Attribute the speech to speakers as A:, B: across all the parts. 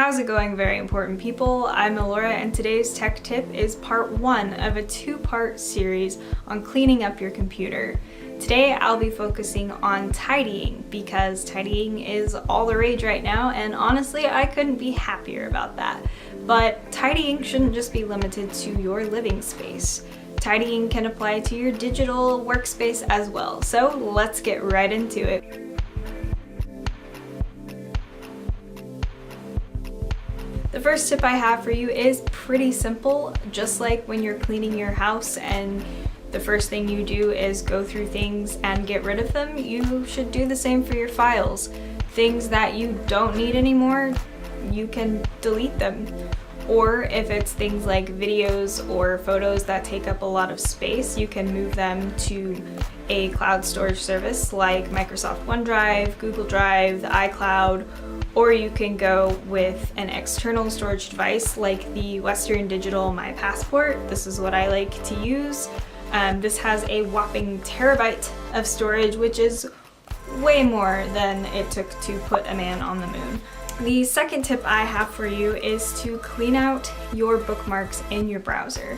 A: How's it going, very important people? I'm Elora, and today's tech tip is part 1 of a 2-part series on cleaning up your computer. Today I'll be focusing on tidying because tidying is all the rage right now, and honestly I couldn't be happier about that. But tidying shouldn't just be limited to your living space. Tidying can apply to your digital workspace as well, so let's get right into it. The first tip I have for you is pretty simple. Just like when you're cleaning your house and the first thing you do is go through things and get rid of them, you should do the same for your files. Things that you don't need anymore, you can delete them. Or if it's things like videos or photos that take up a lot of space, you can move them to a cloud storage service like Microsoft OneDrive, Google Drive, the iCloud, or you can go with an external storage device like the Western Digital My Passport. This is what I like to use. This has a whopping terabyte of storage, which is way more than it took to put a man on the moon. The second tip I have for you is to clean out your bookmarks in your browser.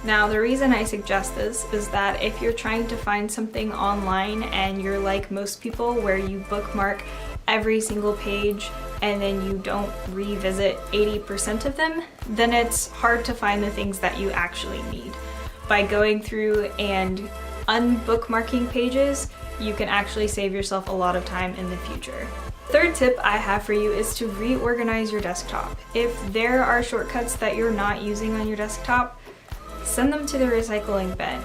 A: Now, the reason I suggest this is that if you're trying to find something online and you're like most people where you bookmark every single page and then you don't revisit 80% of them, then it's hard to find the things that you actually need. By going through and unbookmarking pages, you can actually save yourself a lot of time in the future. Third tip I have for you is to reorganize your desktop. If there are shortcuts that you're not using on your desktop, send them to the recycling bin.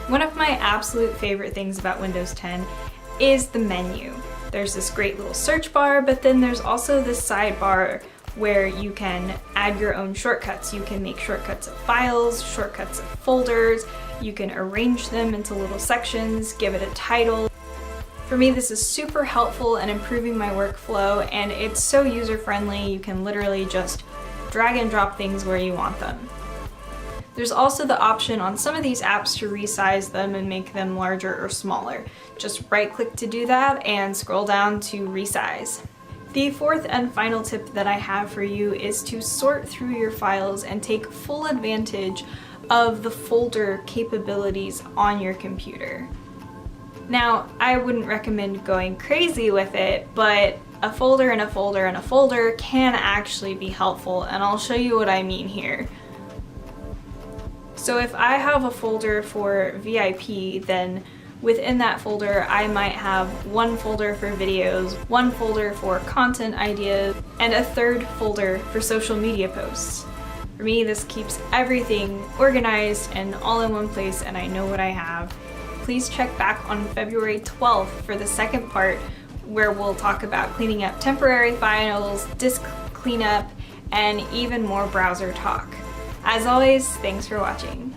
A: One of my absolute favorite things about Windows 10 is the menu. There's this great little search bar, but then there's also this sidebar where you can add your own shortcuts. You can make shortcuts of files, shortcuts of folders, you can arrange them into little sections, give it a title. For me, this is super helpful in improving my workflow, and it's so user-friendly. You can literally just drag and drop things where you want them. There's also the option on some of these apps to resize them and make them larger or smaller. Just right-click to do that and scroll down to resize. The fourth and final tip that I have for you is to sort through your files and take full advantage of the folder capabilities on your computer. Now, I wouldn't recommend going crazy with it, but a folder and a folder and a folder can actually be helpful, and I'll show you what I mean here. So if I have a folder for VIP, then within that folder I might have one folder for videos, one folder for content ideas, and a third folder for social media posts. For me, this keeps everything organized and all in one place, and I know what I have. Please check back on February 12th for the second part, where we'll talk about cleaning up temporary files, disk cleanup, and even more browser talk. As always, thanks for watching.